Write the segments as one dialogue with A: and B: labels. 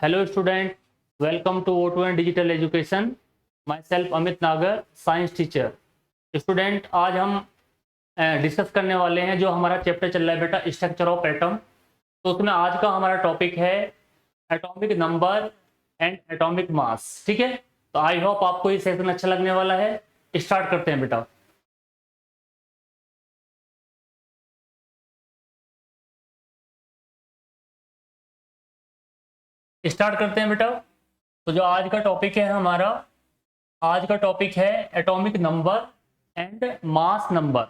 A: Hello student, welcome to O2N Digital Education. Myself Amit Nagar, Science Teacher. Student आज हम discuss करने वाले हैं जो हमारा चैप्टर चल रहा है बेटा स्ट्रक्चर ऑफ एटम। तो उसमें आज का हमारा टॉपिक है atomic number and atomic mass. ठीक है, तो आई होप आपको ये सेशन अच्छा लगने वाला है। स्टार्ट करते हैं बेटा। स्टार्ट करते हैं बेटा। तो जो आज का टॉपिक है हमारा, आज का टॉपिक है atomic number and mass number.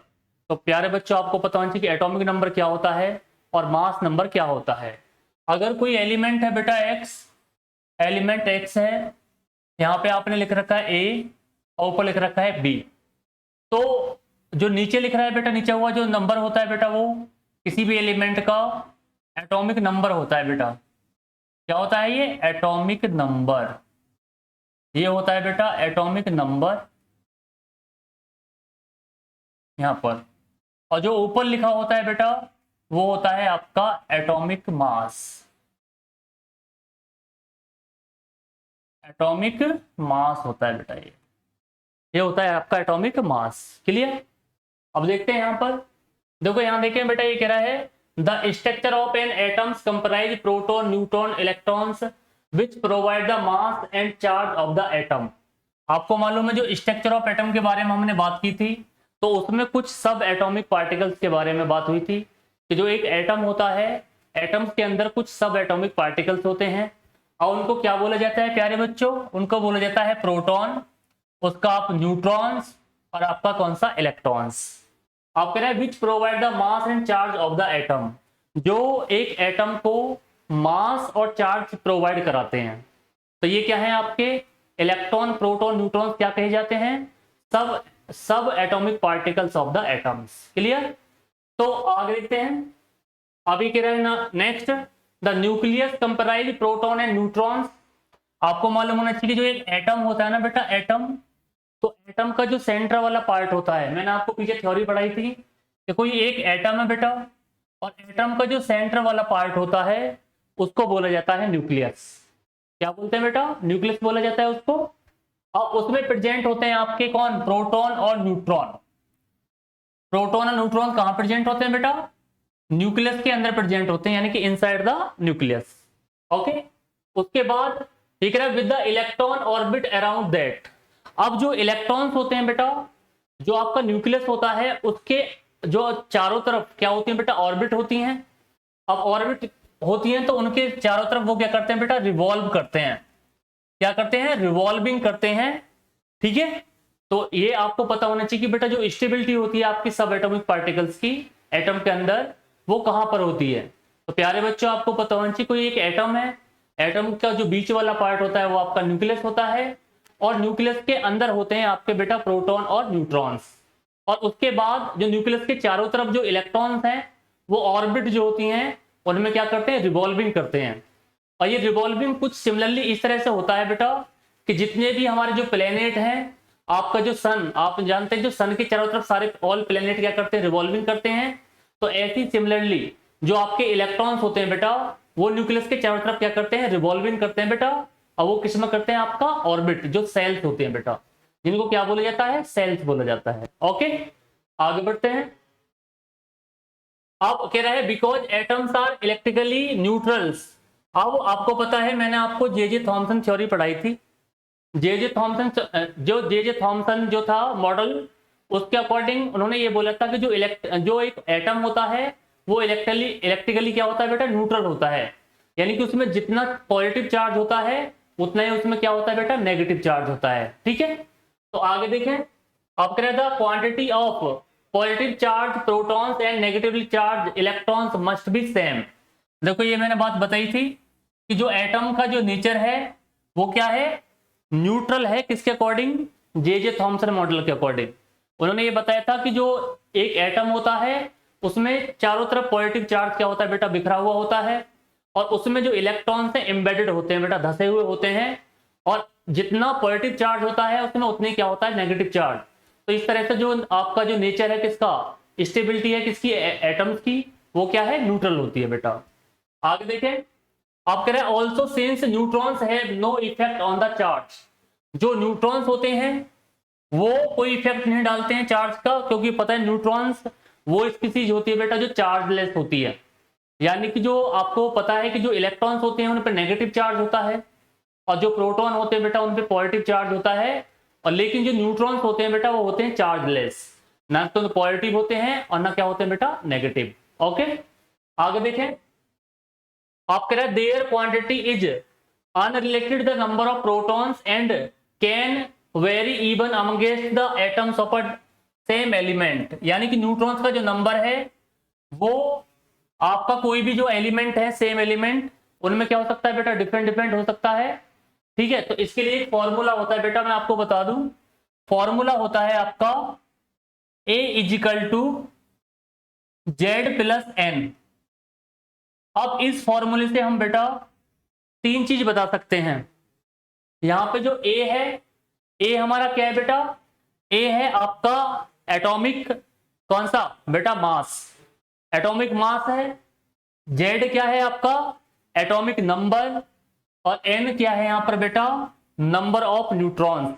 A: तो प्यारे बच्चों, आपको पता होना चाहिए कि एटॉमिक नंबर क्या होता है और मास नंबर क्या होता है। अगर कोई एलिमेंट है बेटा एक्स, एलिमेंट एक्स है, यहाँ पे आपने लिख रखा है ए और ऊपर लिख रखा है बी। तो जो नीचे लिख रहा है बेटा, नीचे हुआ जो नंबर होता है बेटा, वो किसी भी एलिमेंट का एटॉमिक नंबर होता है बेटा। क्या होता है ये? Atomic number. ये होता है बेटा एटॉमिक नंबर यहां पर। और जो ऊपर लिखा होता है बेटा, वो होता है आपका एटॉमिक मास। एटॉमिक मास होता है बेटा ये होता है आपका एटॉमिक मास। क्लियर? अब देखते हैं यहां पर, देखो यहां देखें बेटा, ये कह रहा है the structure of an atoms comprise proton, neutron, electrons which provide the mass and charge of the atom. आपको मालूम है जो स्ट्रक्चर ऑफ एटम के बारे में हमने बात की थी, तो उसमें कुछ सब एटॉमिक पार्टिकल्स के बारे में बात हुई थी कि जो एक एटम होता है, एटम्स के अंदर कुछ सब एटॉमिक पार्टिकल्स होते हैं और उनको क्या बोला जाता है प्यारे बच्चों? उनको बोला जाता है प्रोटॉन, उसका आप न्यूट्रॉन्स और आपका कौन सा? इलेक्ट्रॉन्स। आप कह रहे हैं विच provide the mass and charge of the atom, जो एक एटम को मास और चार्ज प्रोवाइड कराते हैं। तो ये क्या है आपके? इलेक्ट्रॉन, प्रोटॉन, न्यूट्रॉन क्या कहे जाते हैं? सब atomic particles of the atoms. Clear? तो आगे देखते हैं। अभी कह रहे हैं ना next, the nucleus comprise proton and neutrons. आपको मालूम होना चाहिए जो एक एटम होता है ना बेटा, एटम, तो एटम का जो सेंटर वाला पार्ट होता है, मैंने आपको पीछे थ्योरी पढ़ाई थी कि कोई एक एटम है बेटा, और एटम का जो सेंटर वाला पार्ट होता है उसको बोला जाता है न्यूक्लियस। क्या बोलते हैं बेटा? न्यूक्लियस बोला जाता है उसको। और उसमें प्रेजेंट होते हैं आपके कौन? प्रोटॉन और न्यूट्रॉन। प्रोटॉन और न्यूट्रॉन कहां प्रेजेंट होते हैं बेटा? न्यूक्लियस के अंदर प्रेजेंट होते हैं, यानी कि इनसाइड द न्यूक्लियस। ओके, उसके बाद ठीक है with the electron orbit around that. अब जो इलेक्ट्रॉन्स होते हैं बेटा, जो आपका न्यूक्लियस होता है उसके जो चारों तरफ क्या होती है बेटा? ऑर्बिट होती हैं। अब ऑर्बिट होती हैं तो उनके चारों तरफ वो क्या करते हैं बेटा? रिवॉल्व करते हैं। क्या करते हैं? रिवॉल्विंग करते हैं। ठीक है, तो ये आपको पता होना चाहिए कि बेटा जो स्टेबिलिटी होती है आपकी सब एटॉमिक पार्टिकल्स की एटम के अंदर, वो कहां पर होती है? तो प्यारे बच्चों, आपको पता होना चाहिए कोई एक एटम है, एटम का जो बीच वाला पार्ट होता है वो आपका न्यूक्लियस होता है, और न्यूक्लियस के अंदर होते हैं आपके बेटा प्रोटॉन और न्यूट्रॉन्स। और उसके बाद जो न्यूक्लियस के चारों तरफ जो इलेक्ट्रॉन्स हैं, वो ऑर्बिट जो होती हैं उनमें क्या करते हैं? रिवॉल्विंग करते हैं। और ये रिवॉल्विंग कुछ सिमिलरली इस तरह से होता है बेटा कि जितने भी हमारे जो प्लेनेट हैं, आपका जो सन, आप जानते हैं जो सन के चारों तरफ सारे ऑल प्लेनेट क्या करते हैं? रिवॉल्विंग करते हैं। तो ऐसी सिमिलरली जो आपके इलेक्ट्रॉन्स होते हैं बेटा, वो न्यूक्लियस के चारों तरफ क्या करते हैं? रिवॉल्विंग करते हैं बेटा। और वो किस में करते हैं? आपका ऑर्बिट, जो सेल्स होते हैं बेटा, जिनको क्या बोला जाता है? सेल्स बोला जाता है। ओके, आगे बढ़ते हैं। अब कह रहा है because atoms are electrically neutrals. अब आपको पता है मैंने आपको जे थॉमसन थ्योरी पढ़ाई थी। जे थॉमसन जो था मॉडल, उसके अकॉर्डिंग उन्होंने ये बोला था कि जो एक एटम होता है वो इलेक्ट्रिकली क्या होता है बेटा? न्यूट्रल होता है। यानी कि उसमें जितना पॉजिटिव चार्ज होता है उतना ही उसमें क्या होता है बेटा? नेगेटिव चार्ज होता है। ठीक है, तो आगे देखें। अब कह रहा था quantity of positive charge protons and negatively charge electrons must be same. देखो ये मैंने बात बताई थी कि जो एटम का जो नेचर है वो क्या है? न्यूट्रल है। किसके अकॉर्डिंग? जे थॉमसन मॉडल के अकॉर्डिंग। उन्होंने ये बताया था कि जो एक एटम होता है उसमें चारों तरफ पॉजिटिव चार्ज क्या होता है बेटा? बिखरा हुआ होता है। और उसमें जो इलेक्ट्रॉन्स हैं एम्बेडेड होते हैं बेटा, धसे हुए होते हैं। और जितना पॉजिटिव चार्ज होता है उसमें उतने क्या होता है? Negative charge. तो इस तरह से जो आपका जो नेचर है किसका? स्टेबिलिटी है किसकी? एटम्स की, वो क्या है? न्यूट्रल होती है बेटा। आगे देखें। आप कह रहे हैं also since neutrons have no effect on the charge, जो न्यूट्रॉन्स होते हैं वो कोई इफेक्ट नहीं डालते हैं चार्ज का, क्योंकि पता है न्यूट्रॉन्स वो इसकी चीज होती है बेटा जो चार्जलेस होती है। यानी कि जो आपको पता है कि जो इलेक्ट्रॉन्स होते हैं उन पर नेगेटिव चार्ज होता है, और जो प्रोटॉन होते हैं बेटा उन पे पॉजिटिव चार्ज होता है। और लेकिन जो न्यूट्रॉन्स होते हैं बेटा वो होते हैं चार्जलेस, ना तो पॉजिटिव होते हैं और ना क्या होते हैं बेटा नेगेटिव। ओके, आगे देखें। आप कह रहे हैं their quantity is unrelated the number of protons and can vary even amongst the atoms of a same element. यानी कि न्यूट्रॉन्स का जो नंबर है वो आपका कोई भी जो एलिमेंट है सेम एलिमेंट उनमें क्या हो सकता है बेटा डिफरेंट डिफरेंट हो सकता है। ठीक है, तो इसके लिए एक फॉर्मूला होता है बेटा, मैं आपको बता दूं। फॉर्मूला होता है आपका A is equal to Z plus N. अब इस फॉर्मूले से हम बेटा तीन चीज बता सकते हैं। यहां पे जो A है, A हमारा क्या है बेटा, A है आपका एटॉमिक कौन सा बेटा मास, एटॉमिक मास है। Z क्या है आपका एटॉमिक नंबर, और N क्या है यहां पर बेटा number of neutrons,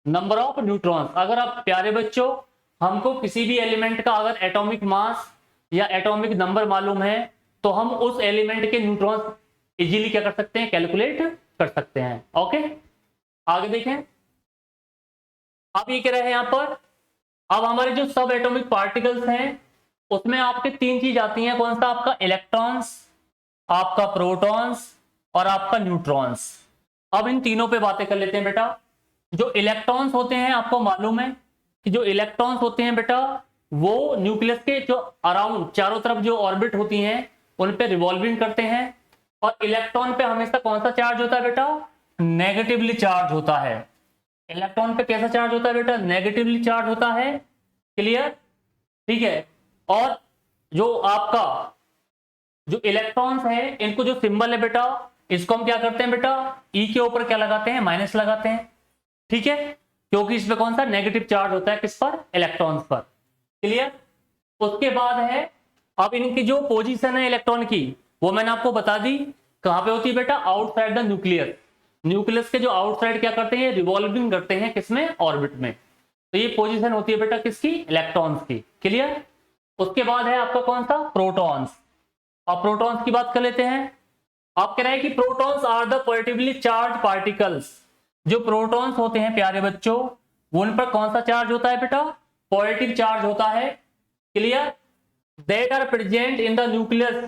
A: number of neutrons. अगर आप प्यारे बच्चों हमको किसी भी एलिमेंट का अगर एटॉमिक मास या एटॉमिक नंबर मालूम है तो हम उस एलिमेंट के न्यूट्रॉन्स इजीली क्या कर सकते हैं कैलकुलेट कर सकते हैं। ओके, आगे देखें। अब ये कह रहे हैं यहां पर, अब हमारे जो सब एटॉमिक पार्टिकल्स हैं उसमें आपके तीन चीज आती हैं, कौन सा आपका इलेक्ट्रॉन्स, आपका प्रोटॉन्स और आपका न्यूट्रॉन्स। अब इन तीनों पे बातें कर लेते हैं बेटा। जो इलेक्ट्रॉन्स होते हैं आपको मालूम है कि जो इलेक्ट्रॉन्स होते हैं बेटा वो न्यूक्लियस के जो अराउंड चारों तरफ जो ऑर्बिट होती हैं उन पे रिवॉल्विंग करते हैं, और इलेक्ट्रॉन पे हमेशा कौन सा चार्ज होता है बेटा नेगेटिवली चार्ज होता है। इलेक्ट्रॉन पे कैसा चार्ज होता है बेटा नेगेटिवली चार्ज होता है। क्लियर, ठीक है। और जो आपका जो इलेक्ट्रॉन्स है इनको जो सिंबल है बेटा इसको हम क्या करते हैं बेटा ई के ऊपर क्या लगाते हैं माइनस लगाते हैं। ठीक है, क्योंकि इसमें कौन सा नेगेटिव चार्ज होता है किस पर इलेक्ट्रॉन्स पर। क्लियर, उसके बाद है अब इनकी जो पोजीशन है इलेक्ट्रॉन की वो मैंने आपको बता दी कहां पे होती है बेटा आउटसाइड द न्यूक्लियस। न्यूक्लियस के जो आउटसाइड क्या करते हैं रिवॉल्विंग करते हैं किसमें ऑर्बिट में। तो ये पोजीशन होती है बेटा किसकी इलेक्ट्रॉन्स की। क्लियर, उसके बाद है आपका कौन सा प्रोटॉन्स। अब प्रोटॉन्स की बात कर लेते हैं। आप कह रहे हैं कि protons are the positively charge particles. जो प्रोटॉन्स होते हैं प्यारे बच्चों उन पर कौन सा चार्ज होता है बेटा पॉजिटिव चार्ज होता है। Clear, that are present in the nucleus.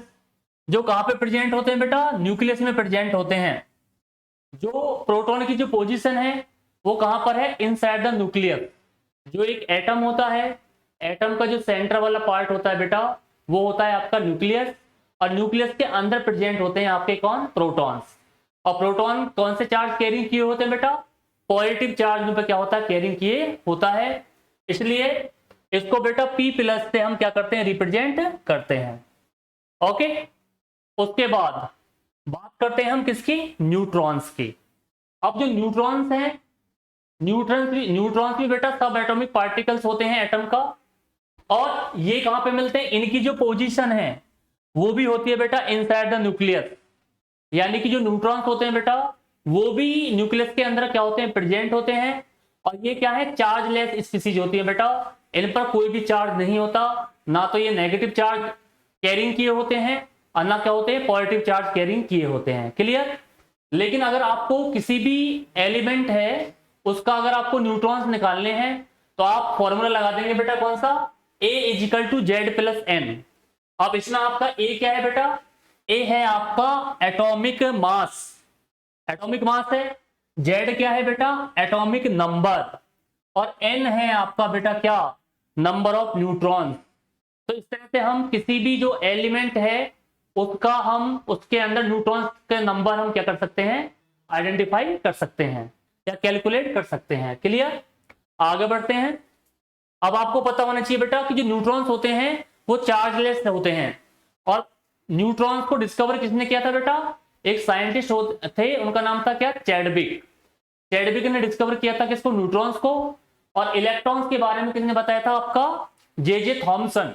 A: जो कहां पे प्रेजेंट होते हैं बेटा न्यूक्लियस में प्रेजेंट होते हैं। जो प्रोटॉन की जो पोजीशन है वो कहां पर है इनसाइड द न्यूक्लियस। जो एक एटम होता है, एटम का जो सेंटर वाला पार्ट होता है बेटा वो होता है आपका न्यूक्लियस, और न्यूक्लियस के अंदर प्रेजेंट होते हैं आपके कौन प्रोटॉन्स। और प्रोटॉन कौन से चार्ज कैरिंग किए होते हैं बेटा पॉजिटिव चार्ज पे क्या होता है कैरिंग किए होता है। इसलिए इसको बेटा P प्लस से हम क्या करते हैं रिप्रेजेंट करते हैं। ओके, उसके बाद बात करते हैं हम किसकी न्यूट्रॉन्स की। अब जो न्यूट्रॉन्स हैं न्यूट्रॉन्स भी बेटा सब एटॉमिक पार्टिकल्स होते हैं एटम का, और ये कहां पे मिलते हैं इनकी जो पोजीशन है वो भी होती है बेटा इनसाइड द न्यूक्लियस। यानी कि जो न्यूट्रॉन्स होते हैं बेटा वो भी न्यूक्लियस के अंदर क्या होते हैं प्रेजेंट होते हैं, और ये क्या है चार्जलेस स्पीसीज होती है बेटा। इन पर कोई भी चार्ज नहीं होता, ना तो ये नेगेटिव चार्ज कैरिंग किए होते हैं और ना क्या होते हैं पॉजिटिव चार्ज कैरिंग किए होते हैं। क्लियर, लेकिन अगर आपको किसी भी एलिमेंट है उसका अगर आपको न्यूट्रॉन्स निकालने हैं तो आप फॉर्मूला लगा देंगे बेटा कौन सा A is equal to Z plus N. अब इसमें आपका A क्या है बेटा A है आपका एटॉमिक मास, एटॉमिक मास है। Z क्या है बेटा एटॉमिक नंबर, और N है आपका बेटा क्या नंबर ऑफ न्यूट्रॉन। तो इस तरह से हम किसी भी जो एलिमेंट है उसका हम उसके अंदर न्यूट्रॉन्स के नंबर हम क्या कर सकते हैं आइडेंटिफाई कर सकते हैं या कैलकुलेट कर सकते हैं। क्लियर, आगे बढ़ते हैं। अब आपको पता होना चाहिए बेटा कि जो न्यूट्रॉन्स होते हैं वो चार्जलेस होते हैं, और न्यूट्रॉन्स को डिस्कवर किसने किया था बेटा एक साइंटिस्ट थे उनका नाम था क्या चैडविक। चैडविक ने डिस्कवर किया था किसको न्यूट्रॉन्स को, और इलेक्ट्रॉन्स के बारे में किसने बताया था आपका जे थॉमसन।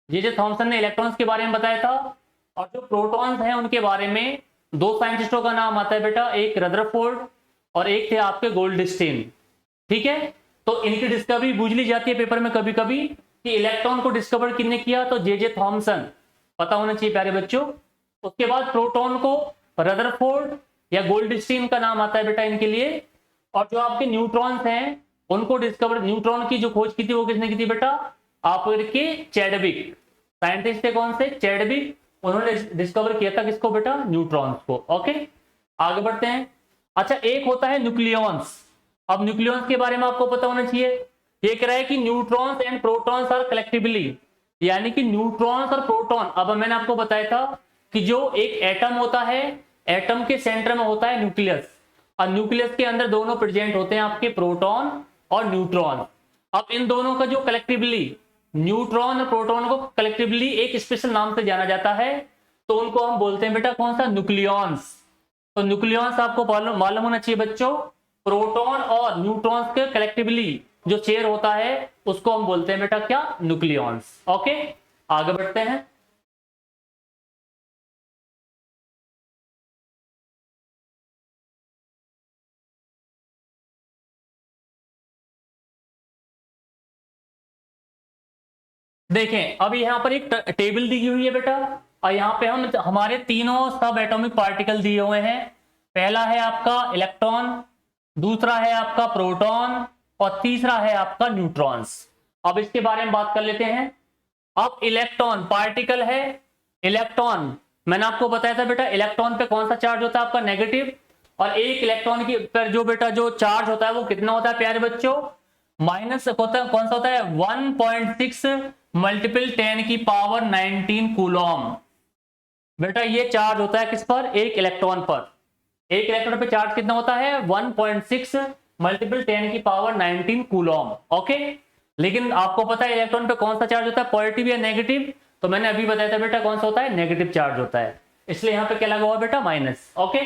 A: जे थॉमसन ने इलेक्ट्रॉन्स के बारे में बताया था, और जो प्रोटॉन्स हैं उनके बारे में दो साइंटिस्टों का नाम आता है बेटा, एक रदरफोर्ड और एक थे आपके गोल्डस्टीन। ठीक है, तो इनकी डिस्कवरी पूछ ली जाती है पेपर में कभी कभी कि इलेक्ट्रॉन को डिस्कवर किसने किया, तो जे थॉमसन, पता होना चाहिए प्यारे बच्चों। उसके बाद प्रोटॉन को रदरफोर्ड या गोल्डस्टीन का नाम आता है बेटा इनके लिए। और जो आपके न्यूट्रॉन्स हैं उनको डिस्कवर, न्यूट्रॉन की जो खोज की थी वो किसने की थी बेटा, आपके चैडविक साइंटिस्ट थे। कौन से? चैडविक। उन्होंने डिस्कवर किया था किसको बेटा, न्यूट्रॉन्स को। ओके, आगे बढ़ते हैं। अच्छा, एक होता है न्यूक्लियॉन्स। अब न्यूक्लियॉन्स के बारे में आपको पता होना चाहिए। ये कह रहा है कि neutrons and protons are collectively, यानी कि न्यूट्रॉन्स और प्रोटॉन, अब मैंने आपको बताया था कि जो एक एटम होता है, एटम के सेंटर में होता है न्यूक्लियस, और न्यूक्लियस के अंदर दोनों प्रेजेंट होते हैं आपके प्रोटॉन और न्यूट्रॉन। अब इन दोनों का जो कलेक्टिवली, न्यूट्रॉन और प्रोटॉन को कलेक्टिवली एक स्पेशल नाम से जाना जाता है, तो उनको हम बोलते हैं बेटा कौन सा, न्यूक्लियॉन्स। तो न्यूक्लियॉन्स आपको मालूम होना चाहिए बच्चों, प्रोटॉन और न्यूट्रॉन्स के कलेक्टिवली जो चेयर होता है उसको हम बोलते हैं बेटा क्या, न्यूक्लियॉन्स। ओके, आगे बढ़ते हैं। देखें, अब यहाँ पर एक टेबल दी हुई है बेटा, और यहाँ पे हम हमारे तीनों सब एटॉमिक पार्टिकल दिए हुए हैं। पहला है आपका इलेक्ट्रॉन, दूसरा है आपका प्रोटॉन, और तीसरा है आपका न्यूट्रॉन्स। अब इसके बारे में बात कर लेते हैं। अब इलेक्ट्रॉन पार्टिकल है, इलेक्ट्रॉन मैंने आपको बताया था बेटा, इलेक्ट्रॉन पे कौन सा चार्ज होता है आपका, नेगेटिव। और एक इलेक्ट्रॉन की पर जो बेटा जो चार्ज होता है वो कितना होता है प्यारे बच्चों, माइनस होता है, कौन सा होता है, 1.6 मल्टीपल 10 की पावर 19 कूलॉम। बेटा ये चार्ज होता है किस पर, एक इलेक्ट्रॉन पर। एक इलेक्ट्रॉन पे चार्ज कितना होता है, 1.6 मल्टीपल 10 की पावर 19 कूलॉम। ओके, लेकिन आपको पता है इलेक्ट्रॉन पे कौन सा चार्ज होता है, पॉजिटिव या नेगेटिव, तो मैंने अभी बताया था बेटा कौन सा होता है, नेगेटिव चार्ज होता है, इसलिए यहाँ पे क्या लगा हुआ बेटा, माइनस। ओके,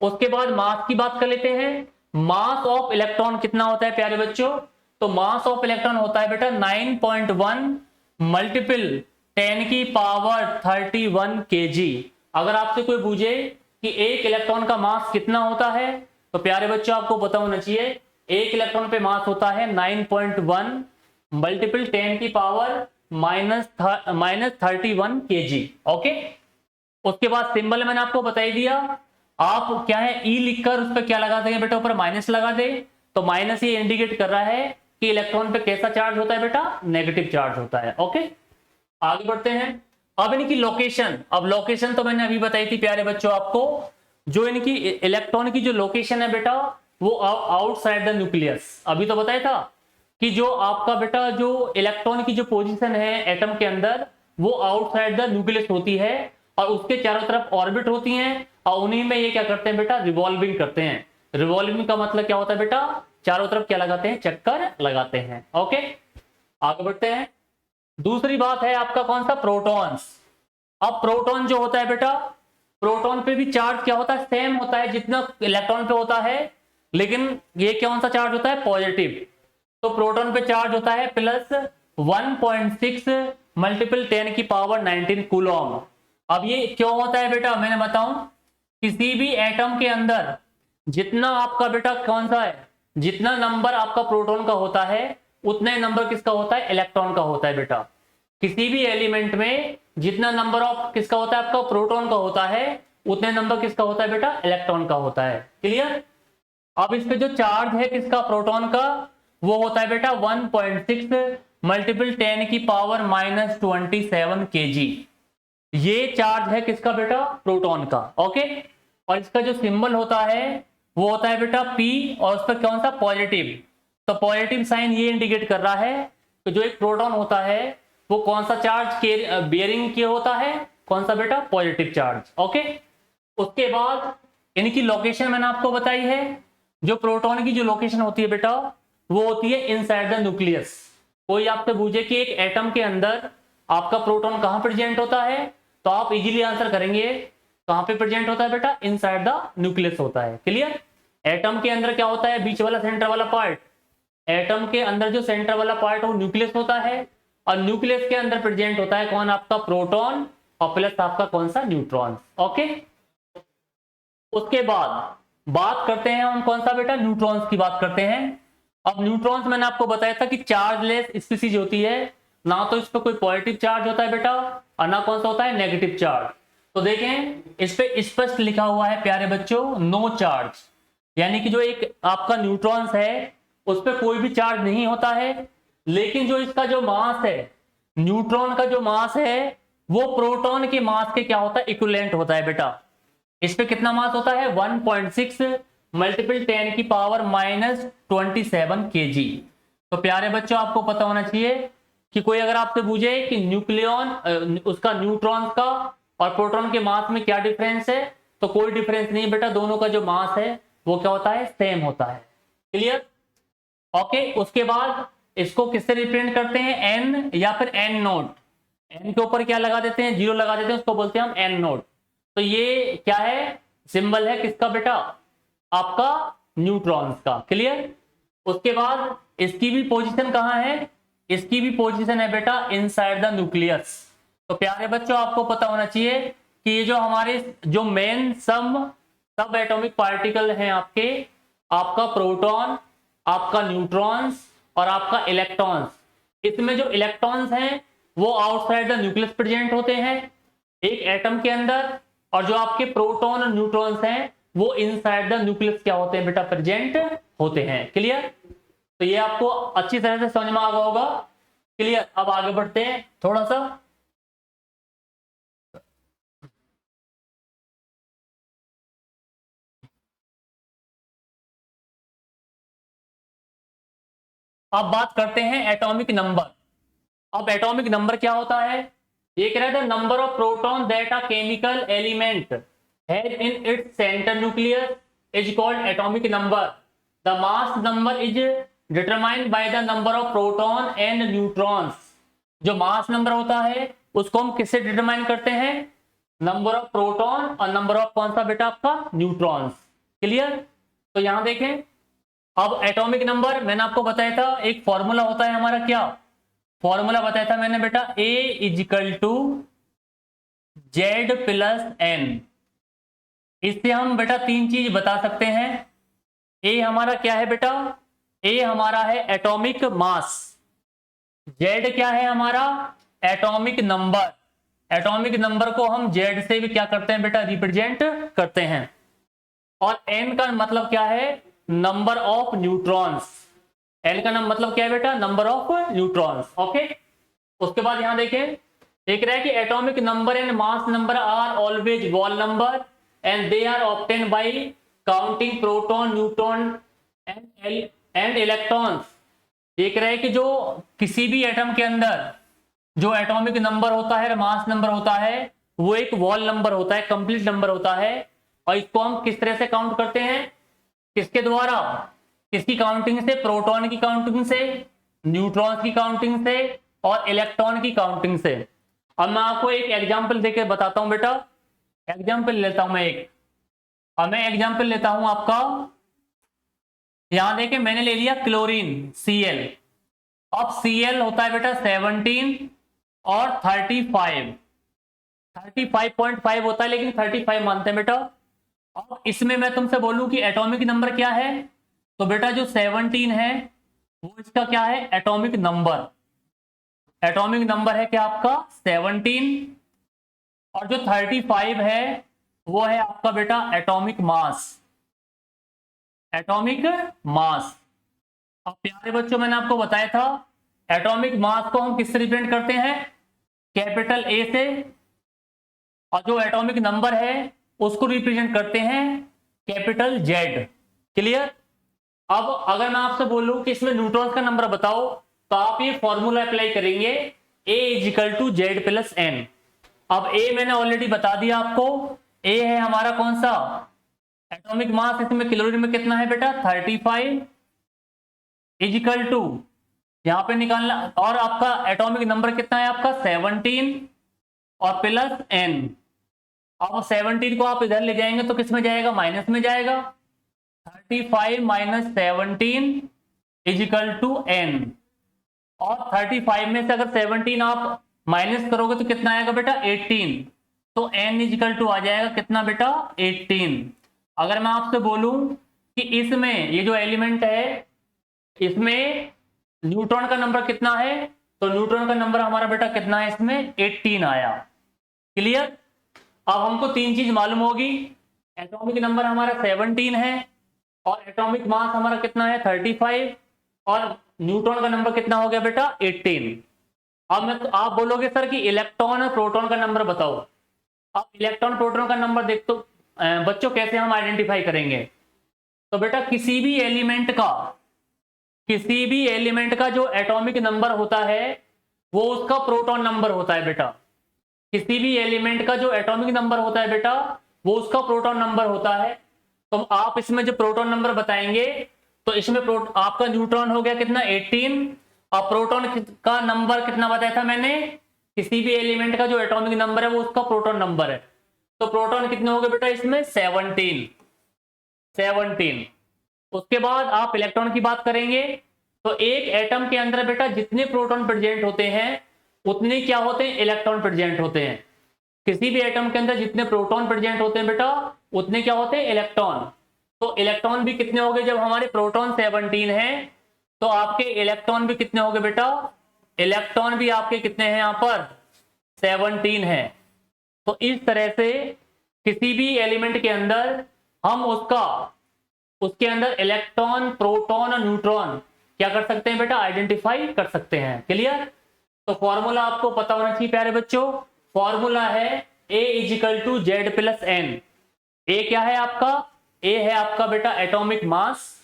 A: उसके बाद मास की बात कर लेते हैं। मास ऑफ इलेक्ट्रॉन कितना होता है प्यारे बच्चों, तो मास ऑफ इलेक्ट्रॉन होता है बेटा 9.1 मल्टीपल 10 की पावर 31 केजी। अगर आपसे कोई पूछे कि एक इलेक्ट्रॉन का मास कितना होता है, तो प्यारे बच्चों आपको पता होना चाहिए एक इलेक्ट्रॉन पे मास होता है 9.1 मल्टीपल 10 की पावर माइनस 31 केजी। ओके, उसके बाद सिंबल मैंने आपको बता ही दिया। आप क्या है, ई लिखकर उस पर क्या लगा देंगे बेटा, ऊपर माइनस लगा दे, तो माइनस ये इंडिकेट कर रहा है कि इलेक्ट्रॉन पे कैसा चार्ज होता है बेटा, नेगेटिव चार्ज होता है। ओके, आगे बढ़ते हैं। अब इनकी लोकेशन, अब लोकेशन तो मैंने अभी बताई थी प्यारे बच्चों आपको, जो इनकी इलेक्ट्रॉन की जो लोकेशन है बेटा वो आउटसाइड द न्यूक्लियस। अभी तो बताया था कि जो आपका बेटा जो इलेक्ट्रॉन की जो पोजीशन है एटम के अंदर वो आउटसाइड द न्यूक्लियस होती है, और उसके चारों तरफ ऑर्बिट होती हैं, और उन्हीं में ये क्या करते हैं बेटा, रिवॉल्विंग करते हैं। रिवॉल्विंग का मतलब क्या होता है बेटा, चारों तरफ क्या लगाते हैं, चक्कर लगाते हैं। ओके, आगे बढ़ते हैं। दूसरी बात है आपका कौन सा, प्रोटॉन्स। अब प्रोटॉन जो होता है बेटा, प्रोटॉन पे भी चार्ज क्या होता है, सेम होता है जितना इलेक्ट्रॉन पे होता है, लेकिन ये कौन सा चार्ज होता है, पॉजिटिव। तो प्रोटॉन पे चार्ज होता है प्लस 1.6 मल्टीपल 10 की पावर 19 कूलॉम। अब ये क्यों होता है बेटा, मैंने बताऊं, किसी भी एटम के अंदर जितना आपका बेटा कौन सा है, जितना नंबर आपका प्रोटॉन का होता है उतने नंबर किसका होता है, इलेक्ट्रॉन का होता है बेटा। किसी भी एलिमेंट में जितना नंबर ऑफ किसका होता है, आपका प्रोटॉन का होता है, उतने नंबर किसका होता है बेटा, इलेक्ट्रॉन का होता है। क्लियर। अब इस पे जो चार्ज है किसका, प्रोटॉन का, वो होता है बेटा 1.6 मल्टीपल 10 की पावर माइनस 27 केजी। ये चार्ज है किसका बेटा, प्रोटॉन का। ओके, और इसका जो सिंबल होता है वो होता है बेटा P, और उस पर कौन सा, पॉजिटिव। तो पॉजिटिव साइन ये इंडिकेट कर रहा है कि जो एक प्रोटॉन होता है वो कौन सा चार्ज के बियरिंग किया होता है, कौन सा बेटा, पॉजिटिव चार्ज। ओके, उसके बाद इनकी लोकेशन मैंने आपको बताई है। जो प्रोटॉन की जो लोकेशन होती है बेटा वो होती है इनसाइड द न्यूक्लियस। कोई आपसे पूछे कि एक एटम के अंदर आपका प्रोटॉन कहां प्रेजेंट होता है, तो आप इजीली आंसर करेंगे कहां पे प्रेजेंट होता है बेटा, इनसाइड द न्यूक्लियस होता है। क्लियर। एटम के अंदर क्या होता है, बीच वाला सेंटर वाला पार्ट, एटम के अंदर जो सेंटर वाला पार्ट है वो न्यूक्लियस होता है, और न्यूक्लियस के अंदर प्रेजेंट होता है कौन, आपका प्रोटॉन, और प्लस आपका कौन सा, न्यूट्रॉन। ओके, उसके बाद बात करते हैं हम कौन सा बेटा, न्यूट्रॉन्स की बात करते हैं। अब न्यूट्रॉन्स मैंने आपको बताया था कि चार्जलेस स्पीसीज होती है, ना तो इस पर कोई पॉजिटिव चार्ज होता है बेटा और ना कौन सा होता है नेगेटिव चार्ज। तो देखें इस पे स्पष्ट लिखा हुआ है प्यारे बच्चों, नो चार्ज, यानी कि जो एक आपका न्यूट्रॉन्स है उस पर कोई भी चार्ज नहीं होता है, लेकिन जो इसका जो मास है, न्यूट्रॉन का जो मास है वो प्रोटॉन के मास के क्या होता है, इक्विवेलेंट होता है बेटा। इस पे कितना मास होता है 1.6 मल्टीपल 10 की पावर -27 kg। तो प्यारे बच्चों आपको पता होना चाहिए कि कोई अगर आपसे पूछे कि न्यूक्लियन उसका न्यूट्रॉन का और प्रोटॉन के मास में क्या डिफरेंस है, तो कोई डिफरेंस नहीं बेटा, दोनों का जो मास है वो क्या होता है, सेम होता है। क्लियर? ओके, उसके बाद इसको किससे रिप्रेजेंट करते हैं, एन या फिर एन नोट। एन के ऊपर क्या लगा देते हैं, 0 लगा देते हैं, उसको बोलते हैं हम एन नोट। तो ये क्या है, सिंबल है किसका बेटा, आपका न्यूट्रॉन्स का। क्लियर? उसके बाद इसकी भी पोजीशन कहां है, इसकी भी पोजीशन है बेटा इनसाइड द न्यूक्लियस। तो प्यारे बच्चों आपको पता होना चाहिए कि ये जो हमारे जो मेन सब एटॉमिक पार्टिकल हैं आपके, आपका प्रोटॉन, आपका न्यूट्रॉन्स और आपका इलेक्ट्रॉन्स, इसमें जो इलेक्ट्रॉन्स हैं वो आउटसाइड द न्यूक्लियस प्रेजेंट होते हैं एक एटम के अंदर, और जो आपके प्रोटॉन और न्यूट्रॉन्स हैं वो इनसाइड द न्यूक्लियस क्या होते हैं बेटा, प्रेजेंट होते हैं। क्लियर? तो ये आपको अच्छी तरह से समझ में आ गया होगा। क्लियर? अब आगे बढ़ते हैं थोड़ा सा। अब बात करते हैं एटॉमिक नंबर। अब एटॉमिक नंबर क्या होता है, ये कह रहा था number of proton that a chemical element has in its centre nucleus is called atomic number. The mass number is determined by the number of proton and neutrons. जो mass number होता है उसको हम किससे डिटरमाइन करते हैं, number of proton और number of कौन सा बेटा, आपका न्यूट्रॉन्स। क्लियर? तो यहां देखें, अब एटॉमिक नंबर मैंने आपको बताया था एक फॉर्मूला होता है हमारा, क्या फॉर्मूला बताया था मैंने बेटा, A इजिकल टू Z+N। इससे हम बेटा तीन चीज बता सकते हैं। ए हमारा क्या है बेटा, ए हमारा है एटॉमिक मास, जेड क्या है हमारा, एटॉमिक नंबर। एटॉमिक नंबर को हम जेड से भी क्या करते हैं बेटा, रिप्रेजेंट करते हैं। और एन का मतलब क्या है, नंबर ऑफ न्यूट्रॉन्स। एन का मतलब क्या है बेटा, नंबर ऑफ न्यूट्रॉन्स। ओके, उसके बाद यहां देखें, एक रहा है कि atomic number and mass number are always whole number and they are obtain by counting proton neutron and electrons. एक रहा है कि जो किसी भी एटम के अंदर जो एटॉमिक नंबर होता है, मास नंबर होता है, वो एक वॉल नंबर होता है, कंप्लीट नंबर होता है। और इसको हम किस तरह से काउंट करते हैं, किसके द्वारा, किसकी काउंटिंग से, प्रोटॉन की काउंटिंग से, न्यूट्रॉन्स की काउंटिंग से और इलेक्ट्रॉन की काउंटिंग से। अब मैं आपको एक एग्जांपल देके बताता हूं बेटा, एग्जांपल लेता हूं मैं एक। अब मैं एग्जांपल लेता हूं आपका, यहां देखें मैंने ले लिया क्लोरीन Cl। अब Cl होता है बेटा 17 और 35, 35.5 होता है, लेकिन 35 मानते हैं बेटा। अब इसमें मैं तुमसे बोलूं कि एटॉमिक नंबर क्या है, तो बेटा जो 17 है वो इसका क्या है, एटॉमिक नंबर। एटॉमिक नंबर है क्या आपका 17, और जो 35 है वो है आपका बेटा एटॉमिक मास, एटॉमिक मास। अब प्यारे बच्चों मैंने आपको बताया था एटॉमिक मास को हम किससे रिप्रेजेंट करते हैं, कैपिटल ए से, और जो एटॉमिक नंबर है उसको रिप्रेजेंट करते हैं कैपिटल जेड। क्लियर? अब अगर मैं आपसे बोलूं कि इसमें न्यूट्रॉन्स का नंबर बताओ, तो आप ये फॉर्मूला अप्लाई करेंगे A इजिकल टू Z+N। अब A मैंने ऑलरेडी बता दिया आपको, A है हमारा कौन सा, एटॉमिक मास, इसमें क्लोरीन में कितना है बेटा 35 इजिकल टू, यहां पे निकालना, और आपका एटॉमिक नंबर कितना है आपका 17 और प्लस N। अब 17 को आप इधर ले जाएंगे तो किस में जाएगा, माइनस में जाएगा, 35 माइनस 17 इजिकल टू N। और 35 में से अगर 17 आप माइनस करोगे तो कितना आएगा बेटा 18, तो N इजिकल टू आ जाएगा कितना बेटा 18। अगर मैं आपसे बोलूं कि इसमें ये जो एलिमेंट है इसमें न्यूट्रॉन का नंबर कितना है, तो न्यूट्रॉन का नंबर हमारा बेटा कितना है, इसमें 18 आया। क्लियर। अब हमको तीन चीज मालूम होगी, एटॉमिक नंबर हमारा 17 है और एटॉमिक मास हमारा कितना है 35 और न्यूट्रॉन का नंबर कितना हो गया बेटा 18। अब मैं तो आप बोलोगे सर कि इलेक्ट्रॉन और प्रोटॉन का नंबर बताओ। अब इलेक्ट्रॉन प्रोटॉन का नंबर देख तो बच्चों कैसे हम आइडेंटिफाई करेंगे, तो बेटा किसी भी एलिमेंट का जो एटॉमिक नंबर होता है वो उसका प्रोटॉन नंबर होता है बेटा। किसी भी एलिमेंट का जो एटॉमिक नंबर होता है बेटा वो उसका प्रोटॉन नंबर होता है। तो आप इसमें जो प्रोटॉन नंबर बताएंगे तो इसमें आपका न्यूट्रॉन हो गया कितना 18 और प्रोटॉन का नंबर कितना बताया था मैंने, किसी भी एलिमेंट का जो एटॉमिक नंबर है वो उसका प्रोटॉन नंबर है। तो प्रोटॉन कितने हो गए बेटा इसमें 17। उसके बाद आप इलेक्ट्रॉन की बात करेंगे तो एक एटम के अंदर बेटा जितने प्रोटॉन प्रेजेंट होते हैं उतने क्या होते हैं, इलेक्ट्रॉन प्रेजेंट होते हैं। किसी भी एटम के अंदर जितने प्रोटॉन प्रेजेंट होते हैं बेटा उतने क्या होते हैं, इलेक्ट्रॉन। तो इलेक्ट्रॉन भी कितने हो गए, जब हमारे प्रोटॉन 17 है तो आपके इलेक्ट्रॉन भी कितने हो गए बेटा, इलेक्ट्रॉन भी आपके कितने हैं यहाँ पर 17 है। तो इस तरह से किसी भी एलिमेंट के अंदर हम उसके अंदर इलेक्ट्रॉन, प्रोटॉन और न्यूट्रॉन क्या कर सकते हैं बेटा, आइडेंटिफाई कर सकते हैं। क्लियर। तो फॉर्मूला आपको पता होना चाहिए प्यारे बच्चों। फॉर्मूला है A = Z+N। ए क्या है आपका, ए है आपका बेटा एटॉमिक मास,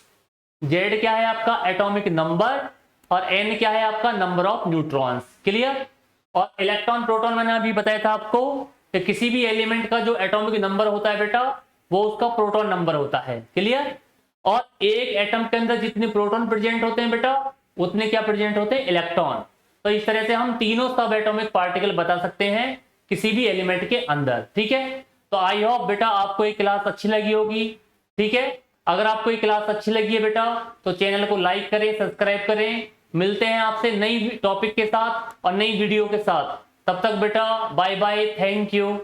A: जेड क्या है आपका एटॉमिक नंबर और एन क्या है आपका नंबर ऑफ न्यूट्रॉन्स। क्लियर। और इलेक्ट्रॉन प्रोटॉन मैंने अभी बताया था आपको कि किसी भी एलिमेंट का जो एटॉमिक नंबर होता है बेटा वो उसका प्रोटॉन नंबर होता है। क्लियर। और एक एटम के अंदर जितने प्रोटॉन प्रेजेंट होते हैं बेटा उतने क्या प्रेजेंट होते हैं, इलेक्ट्रॉन। तो इस तरह से हम तीनों सब एटॉमिक पार्टिकल बता सकते हैं किसी भी एलिमेंट के अंदर। ठीक है। तो आई होप बेटा आपको ये क्लास अच्छी लगी होगी। ठीक है। अगर आपको ये क्लास अच्छी लगी है बेटा तो चैनल को लाइक करें, सब्सक्राइब करें। मिलते हैं आपसे नई टॉपिक के साथ और नई वीडियो के साथ। तब तक बेटा बाय बाय, थैंक यू।